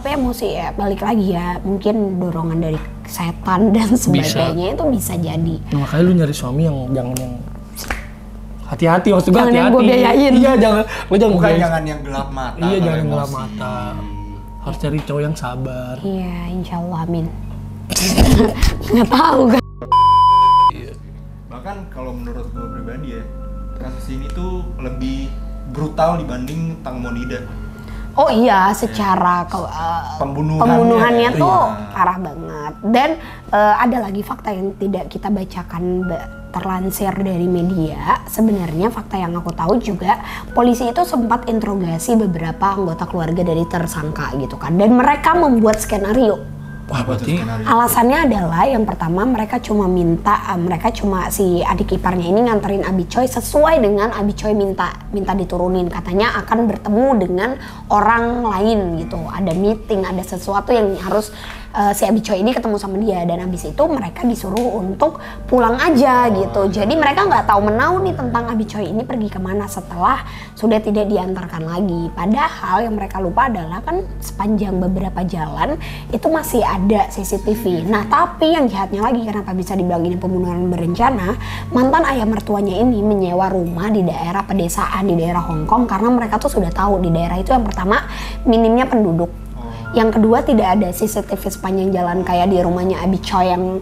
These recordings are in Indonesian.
tapi emosi ya balik lagi ya, mungkin dorongan dari setan dan sebagainya itu bisa jadi. Makanya lu nyari suami yang jangan yang hati-hati, maksud gue hati-hati. Jangan yang gue biayain. Iya, jangan yang gelap mata. Iya, jangan yang gelap mata. Harus cari cowok yang sabar. Iya, insyaallah, amin. Nggak tahu kan. Bahkan kalau menurut gue pribadi ya, kasus ini tuh lebih brutal dibanding Tang Monida. Oh iya, secara pembunuhannya tuh parah banget. Dan ada lagi fakta yang tidak kita bacakan terlansir dari media. Sebenarnya fakta yang aku tahu juga, polisi itu sempat interogasi beberapa anggota keluarga dari tersangka gitu kan. Dan mereka membuat skenario. Wah, berarti alasannya adalah yang pertama mereka cuma si adik iparnya ini nganterin Abi Choi sesuai dengan Abi Choi minta diturunin, katanya akan bertemu dengan orang lain gitu, ada meeting, ada sesuatu yang harus si Abi Choi ini ketemu sama dia, dan habis itu mereka disuruh untuk pulang aja gitu. Jadi mereka nggak tahu menau nih tentang Abi Choi ini pergi kemana setelah sudah tidak diantarkan lagi. Padahal yang mereka lupa adalah kan sepanjang beberapa jalan itu masih ada CCTV. Nah tapi yang jahatnya lagi, kenapa bisa dibilang ini pembunuhan berencana, mantan ayah mertuanya ini menyewa rumah di daerah pedesaan di daerah Hong Kong karena mereka tuh sudah tahu di daerah itu yang pertama minimnya penduduk. Yang kedua tidak ada CCTV sepanjang jalan kayak di rumahnya Abi Choi yang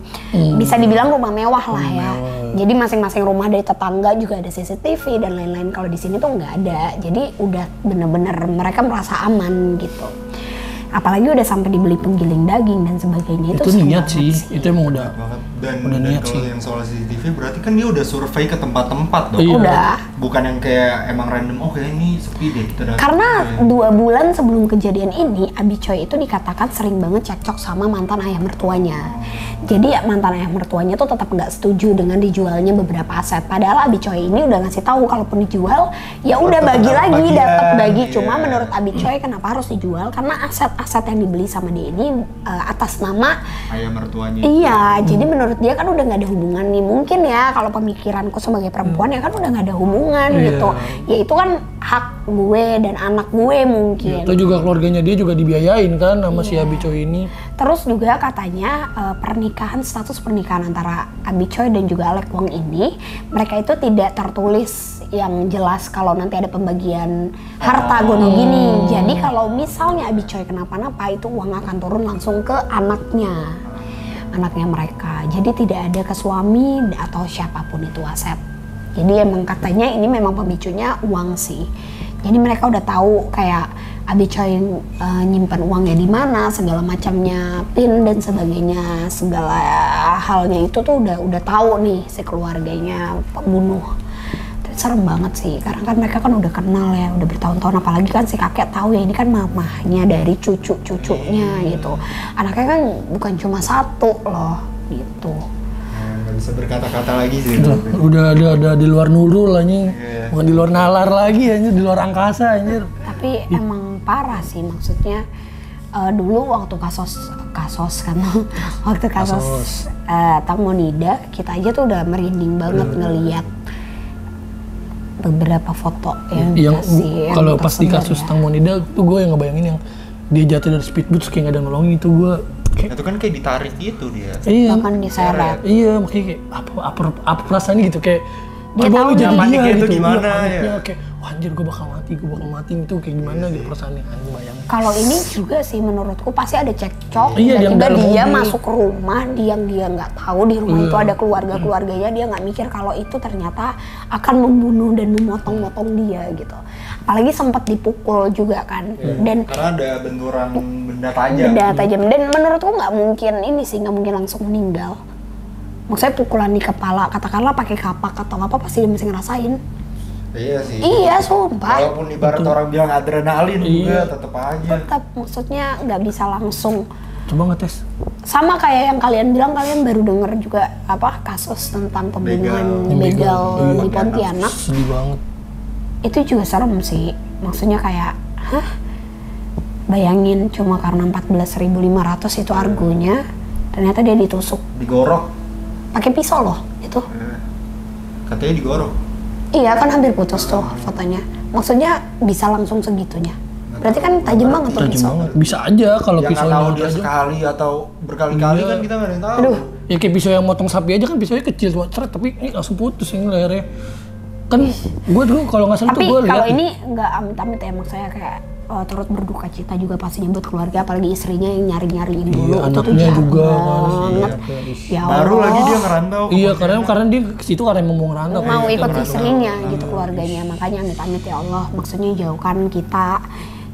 bisa dibilang rumah mewah lah ya. Jadi masing-masing rumah dari tetangga juga ada CCTV dan lain-lain. Kalau di sini tuh nggak ada. Jadi udah bener-bener mereka merasa aman gitu. Apalagi udah sampai dibeli penggiling daging dan sebagainya, itu niat sih. Itu emang udah niat sih. Kalau yang soal CCTV berarti kan dia udah survei ke tempat-tempat dong. Iya. Udah. Bukan yang kayak emang random, oh kayak ini sepi deh kita datang. Karena 2 bulan sebelum kejadian ini, Abi Choi itu dikatakan sering banget cekcok sama mantan ayah mertuanya. Jadi ya mantan ayah mertuanya tuh tetap nggak setuju dengan dijualnya beberapa aset. Padahal Abi Choi ini udah ngasih tahu kalaupun dijual ya udah bagi lagi, dapat bagi. Cuma menurut Abi Choi kenapa harus dijual? Karena aset yang dibeli sama dia ini atas nama ayah mertuanya. Iya, jadi menurut dia kan udah nggak ada hubungan nih. Mungkin ya kalau pemikiranku sebagai perempuan ya kan udah nggak ada hubungan gitu. Ya itu kan hak gue dan anak gue mungkin. Itu juga keluarganya dia juga dibiayain kan sama si Abi Choi ini. Terus juga katanya status pernikahan antara Abi Choi dan juga Alec Wong ini, mereka itu tidak tertulis yang jelas kalau nanti ada pembagian harta gono gini. Jadi kalau misalnya Abi Choi kenapa-napa itu uang akan turun langsung ke anaknya mereka. Jadi tidak ada ke suami atau siapapun itu aset. Jadi emang katanya ini memang pemicunya uang sih. Jadi mereka udah tahu kayak Abi Choi nyimpan uangnya di mana, segala macamnya, PIN dan sebagainya, segala halnya itu tuh udah tahu nih si keluarganya pembunuh. Serem banget sih, karena kan mereka kan udah kenal ya, udah bertahun-tahun, apalagi kan si kakek tahu ya ini kan mamahnya dari cucu-cucunya gitu. Anaknya kan bukan cuma satu loh gitu. Nggak bisa berkata-kata lagi sih. Udah ada di luar Nurul anjing. Bukan di luar nalar lagi anjir, di luar angkasa anjir. Tapi emang parah sih, maksudnya dulu waktu kasus kan waktu kasus Tang Monida, kita aja tuh udah merinding banget ngelihat beberapa foto yang dikasih. Kalau pas di kasus Tang Monida tuh gue yang ngebayangin yang dia jatuh dari speedboat terus kayak gak ada nolongin, itu gue itu kan kayak ditarik gitu dia. Iya. Bahkan diseret. Iya, makanya kayak apa perasaannya gitu, kayak dia tahu jadi paniknya dia itu gitu. gimana ya. Kayak wah anjir gue bakal mati itu kayak gimana gitu perasaannya, anjing bayangin. Kalau ini juga sih menurutku pasti ada cekcok. Iya, tiba-tiba dia masuk ke rumah yang dia nggak tahu di rumah itu ada keluarganya, dia nggak mikir kalau itu ternyata akan membunuh dan memotong-motong dia gitu. Apalagi sempat dipukul juga kan. Dan karena ada benturan benda tajam. Dan menurutku nggak mungkin langsung meninggal. Maksudnya pukulan di kepala, katakanlah pakai kapak atau apa, pasti dia mesti ngerasain. Iya sih. Iya, sumpah. Walaupun ibarat orang bilang adrenalin juga tetap aja. Tetap, maksudnya nggak bisa langsung. Coba ngetes. Sama kayak yang kalian bilang, kalian baru denger juga kasus tentang pembunuhan begal di Pontianak. Sedih banget. Itu juga serem sih. Maksudnya kayak, bayangin cuma karena 14.500 itu argonya, ternyata dia ditusuk. Digorok. Pakai pisau loh itu. Katanya digorok. Iya kan hampir putus tuh fotonya. Maksudnya bisa langsung segitunya. Berarti kan tajam banget tuh Tajam pisau. banget. Bisa aja kalau Yang nggak pisaunya tahu udah dia tajam. sekali atau berkali-kali Iya. kan kita nggak ada yang tahu. Aduh. Ya kayak pisau yang motong sapi aja kan pisaunya kecil cuma ceret tapi ini langsung putus ini lehernya. Kan gue dulu kalau nggak salah tuh Tapi gue lihat. kalau ini nggak amit-amit ya, maksudnya kayak turut berduka cita juga pastinya buat keluarga, apalagi istrinya yang nyari-nyariin dulu. Iya, Itu tuh anaknya jahat juga kan. banget. Iya. Ya Baru Allah. lagi dia ngerantau. Iya karena dia ke situ karena emang mau ngerantau. Mau Kayak ikut gitu. istrinya gitu keluarganya, makanya amit-amit ya Allah, maksudnya jauhkan kita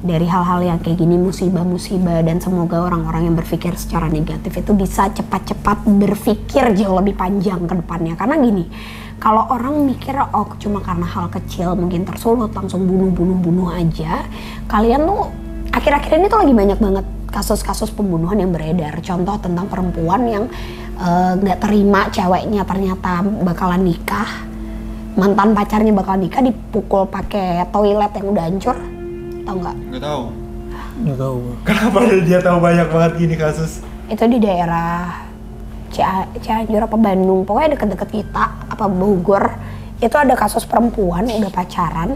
dari hal-hal yang kayak gini, musibah-musibah, dan semoga orang-orang yang berpikir secara negatif itu bisa cepat-cepat berpikir jauh lebih panjang ke depannya. Karena gini, kalau orang mikir oh cuma karena hal kecil mungkin tersulut langsung bunuh aja, kalian tuh akhir-akhir ini tuh lagi banyak banget kasus-kasus pembunuhan yang beredar. Contoh tentang perempuan yang nggak terima ceweknya ternyata bakalan nikah, mantan pacarnya bakal nikah, dipukul pakai toilet yang udah hancur. Tahu nggak? Nggak tahu. Nggak tahu. Kenapa dia tahu banyak banget gini kasus? Itu di daerah Cianjur apa Bandung, pokoknya deket-deket kita, apa Bogor. Itu ada kasus perempuan udah pacaran,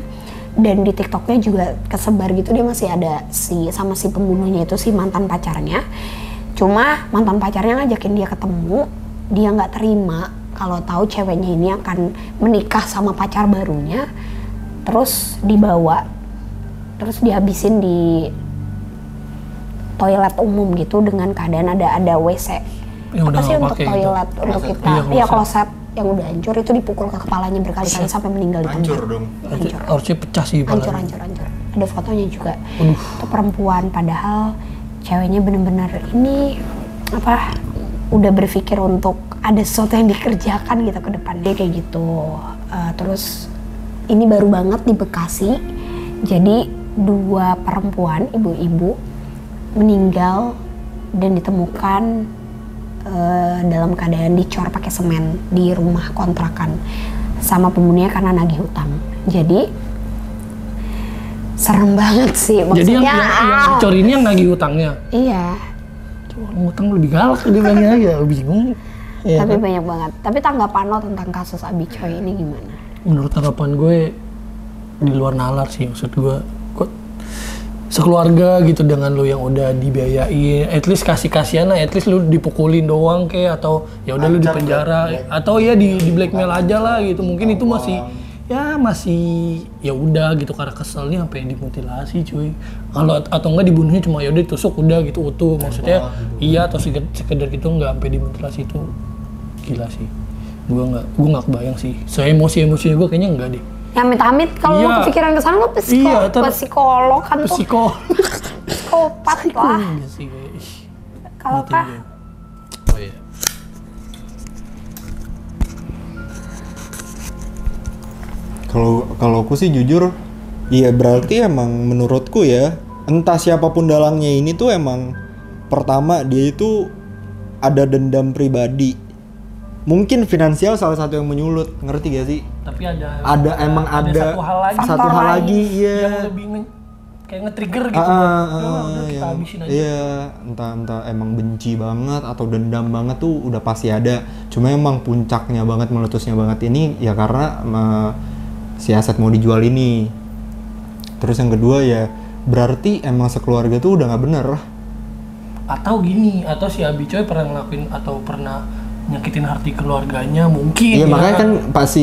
dan di TikToknya juga kesebar gitu, dia masih ada sama si pembunuhnya itu, si mantan pacarnya. Cuma mantan pacarnya ngajakin dia ketemu, dia nggak terima kalau tahu ceweknya ini akan menikah sama pacar barunya, terus dibawa, terus dihabisin di toilet umum gitu dengan keadaan ada WC. Yang udah Apa sih nggak untuk pakai gitu. toilet untuk kita? Iya, Iya, kloset. kloset yang udah hancur itu dipukul ke kepalanya berkali-kali sampai meninggal di Hancur tempat. dong. Hancur. Harusnya pecah sih Hancur. palanya. Ada fotonya juga. Itu perempuan, padahal ceweknya bener-bener ini apa? Udah berpikir untuk ada sesuatu yang dikerjakan gitu ke depannya kayak gitu. Terus ini baru banget di Bekasi. Jadi 2 perempuan ibu-ibu meninggal dan ditemukan dalam keadaan dicor pakai semen di rumah kontrakan sama pembunuhnya karena nagih hutang. Jadi serem banget sih maksudnya. Jadi yang dicor ini yang nagih hutangnya. Iya, Orang hutang lebih galak dia bilangnya aja, bingung. Ya, tapi kan? banyak banget. Tapi tanggapan lo tentang kasus Abi Choi ini gimana? Menurut harapan gue di luar nalar sih, maksud gue kok sekeluarga gitu dengan lu yang udah dibiayain, at least kasihan lah, at least lu dipukulin doang kayak, atau ya udah lu di penjara atau ya di blackmail aja lah gitu. Mungkin itu masih ya udah gitu karena keselnya sampai dimutilasi cuy. Kalau atau enggak dibunuhnya cuma ya udah ditusuk udah gitu utuh, maksudnya iya, atau sekedar gitu nggak sampai dimutilasi, itu gila sih. Gue nggak kebayang sih. Emosi gue kayaknya enggak deh. Ya amit-amit kalau Iya. lo kepikiran kesana lo Iya, psikolog kan tuh, psikopat lah. Iya sih kayak. Kalau kah? Oh iya. Kalau aku sih jujur, iya berarti emang menurutku ya, entah siapapun dalangnya ini tuh emang pertama dia itu ada dendam pribadi. Mungkin finansial salah satu yang menyulut, ngerti gak sih? Tapi ada satu hal lagi, iya. yang lebih kayak nge-trigger gitu. Udah kita habisin aja. Iya, entah emang benci banget atau dendam banget tuh udah pasti ada. Cuma emang puncaknya banget, meletusnya banget ini ya karena si aset mau dijual ini. Terus yang kedua ya berarti emang sekeluarga tuh udah nggak bener. Atau gini, atau si Abi Choi pernah ngelakuin atau pernah nyakitin hati keluarganya mungkin. Iya ya. makanya kan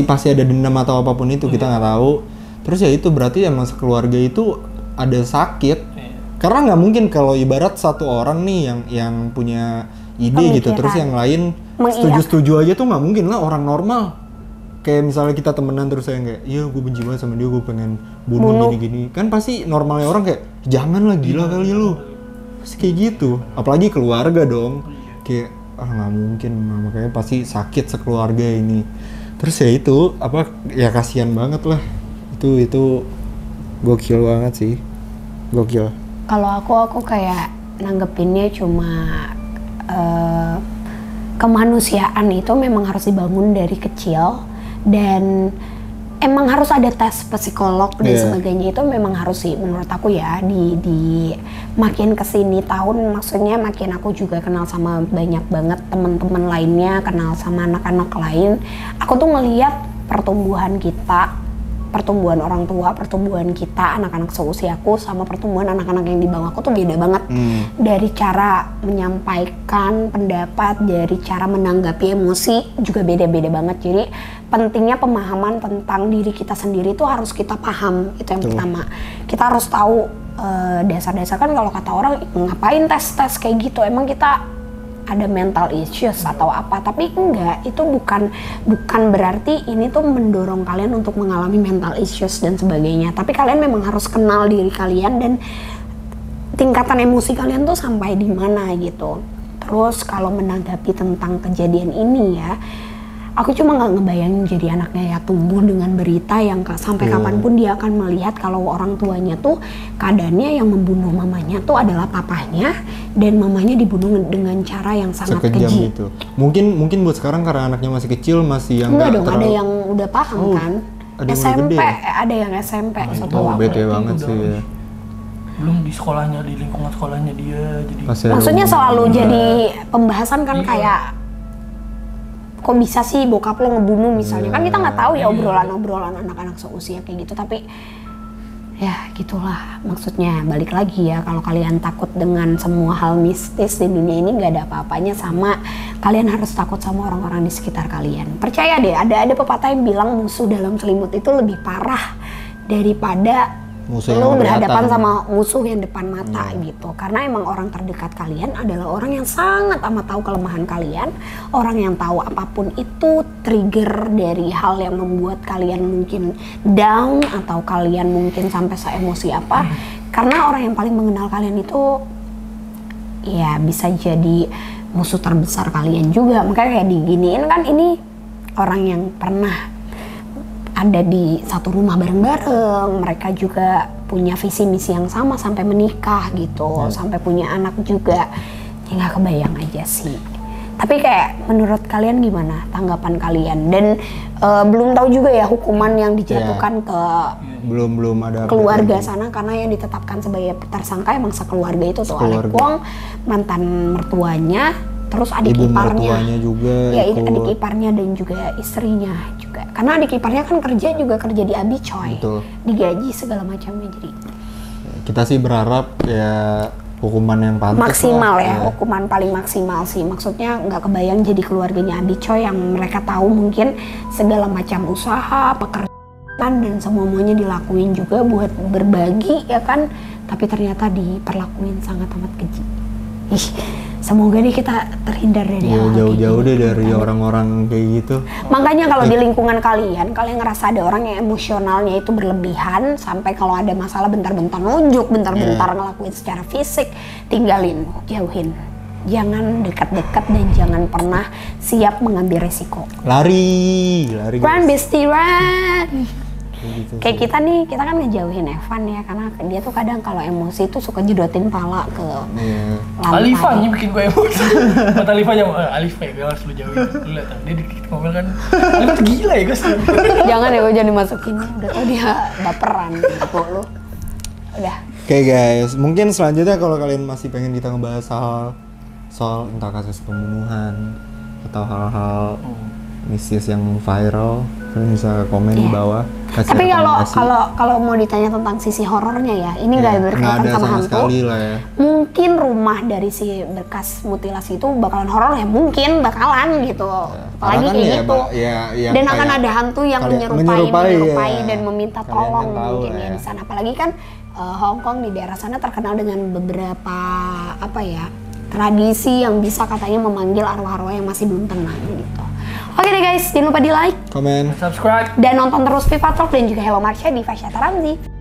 pasti ada dendam atau apapun itu, kita nggak tahu. Terus ya itu berarti emang sekeluarga itu ada sakit. Iya. Karena nggak mungkin kalau ibarat satu orang nih yang punya ide gitu, Pemikiran. terus yang lain Mengiyakan. setuju aja tuh nggak mungkin lah orang normal. Kayak misalnya kita temenan terus saya kayak, iya gue benci banget sama dia, gue pengen bunuh gini-gini. Kan pasti normalnya orang kayak, jangan lah gila kali lu. Pasti kayak gitu. Apalagi keluarga dong. Kayak, nggak mungkin, makanya pasti sakit sekeluarga ini. Terus ya itu, ya kasihan banget lah. Itu gokil banget sih. Gokil. Kalau aku kayak nanggepinnya cuma kemanusiaan itu memang harus dibangun dari kecil, dan emang harus ada tes psikolog dan Iya. sebagainya. Itu memang harus sih menurut aku ya, di makin kesini tahun, maksudnya makin aku juga kenal sama banyak banget teman-teman lainnya, kenal sama anak-anak lain, aku tuh ngelihat pertumbuhan kita pertumbuhan orang tua, pertumbuhan kita, anak-anak seusiaku sama pertumbuhan anak-anak yang di bawahku tuh beda banget. Dari cara menyampaikan pendapat, dari cara menanggapi emosi juga beda-beda banget. Jadi pentingnya pemahaman tentang diri kita sendiri tuh harus kita paham, itu yang pertama. Kita harus tahu dasar-dasar, kan kalau kata orang ngapain tes kayak gitu, emang kita ada mental issues atau apa, tapi enggak, itu bukan berarti ini tuh mendorong kalian untuk mengalami mental issues dan sebagainya, tapi kalian memang harus kenal diri kalian dan tingkatan emosi kalian tuh sampai di mana gitu. Terus kalau menanggapi tentang kejadian ini ya, aku cuma nggak ngebayangin jadi anaknya ya tumbuh dengan berita yang sampai kapanpun dia akan melihat kalau orang tuanya tuh keadaannya yang membunuh mamanya tuh adalah papahnya dan mamanya dibunuh dengan cara yang sangat keji. Gitu. Mungkin buat sekarang karena anaknya masih kecil, masih yang enggak dong, ada yang udah paham kan. Ada yang SMP, gede. ada yang SMP. Bete banget sih ya. Belum di sekolahnya, di lingkungan sekolahnya dia jadi. Maksudnya selalu jadi pembahasan kan kayak kok bisa sih bokap lo ngebunuh misalnya, kan kita nggak tahu ya obrolan anak-anak seusia kayak gitu, tapi ya gitulah. Maksudnya balik lagi ya, kalau kalian takut dengan semua hal mistis di dunia ini nggak ada apa-apanya sama kalian harus takut sama orang-orang di sekitar kalian. Percaya deh, ada pepatah yang bilang musuh dalam selimut itu lebih parah daripada lo berhadapan sama musuh yang depan mata gitu. Karena emang orang terdekat kalian adalah orang yang sangat amat tahu kelemahan kalian, orang yang tahu apapun itu trigger dari hal yang membuat kalian mungkin down atau kalian mungkin sampai se-emosi apa. Karena orang yang paling mengenal kalian itu ya bisa jadi musuh terbesar kalian juga. Makanya kayak diginiin kan, ini orang yang pernah ada di satu rumah bareng-bareng, mereka juga punya visi misi yang sama sampai menikah gitu, sampai punya anak juga. Ya nggak kebayang aja sih. Tapi kayak menurut kalian gimana tanggapan kalian? Dan belum tahu juga ya hukuman yang dijatuhkan ke belum ada keluarga sana, karena yang ditetapkan sebagai tersangka emang sekeluarga itu tuh Alek Wong, mantan mertuanya, terus adik iparnya juga, ya adik iparnya dan juga istrinya juga, karena adik iparnya kan kerja di Abi Choi, digaji segala macamnya. Jadi kita sih berharap ya hukuman yang pantas maksimal ya, hukuman paling maksimal sih. Maksudnya nggak kebayang jadi keluarganya Abi Choi yang mereka tahu mungkin segala macam usaha, pekerjaan dan semuanya dilakuin juga buat berbagi ya kan, tapi ternyata diperlakuin sangat amat keji. Semoga nih kita terhindar dari jauh-jauh deh dari orang-orang kayak gitu. Makanya kalau di lingkungan kalian ngerasa ada orang yang emosionalnya itu berlebihan sampai kalau ada masalah bentar-bentar nunjuk, bentar-bentar ngelakuin secara fisik, tinggalin, jauhin. Jangan dekat-dekat dan jangan pernah siap mengambil resiko. Lari. Run, bestie, run. Gitu kayak kita nih, kita kan ngejauhin Evan ya, karena dia tuh kadang kalau emosi tuh suka jedotin pala ke lantai. Alifanya bikin gue emosi. Kata Alifanya, Alifah ya, gue harus lu jauhin. Lu lihat dia dikit ngomel kan, Alifah tuh gila ya guys. Jangan ya, gue jangan dimasukin. Udah tau dia baperan gitu lu. Udah. Oke guys, mungkin selanjutnya kalau kalian masih pengen kita ngebahas soal entah kasus pembunuhan atau hal-hal mistis yang viral, kalian bisa komen di bawah. Tapi kalau mau ditanya tentang sisi horornya ya, ini nggak berkaitan sama hantu. Ya. Mungkin rumah dari si bekas mutilasi itu bakalan horor ya, mungkin bakalan gitu. Apalagi kayak gitu. Dan akan ada hantu yang menyerupai dan meminta tolong mungkin ya di sana. Apalagi kan Hong Kong di daerah sana terkenal dengan beberapa tradisi yang bisa katanya memanggil arwah-arwah yang masih belum tenang gitu. Oke deh guys, jangan lupa di like, komen, subscribe, dan nonton terus Viva Talk dan juga Hello Marsha di Fasya Taramzi.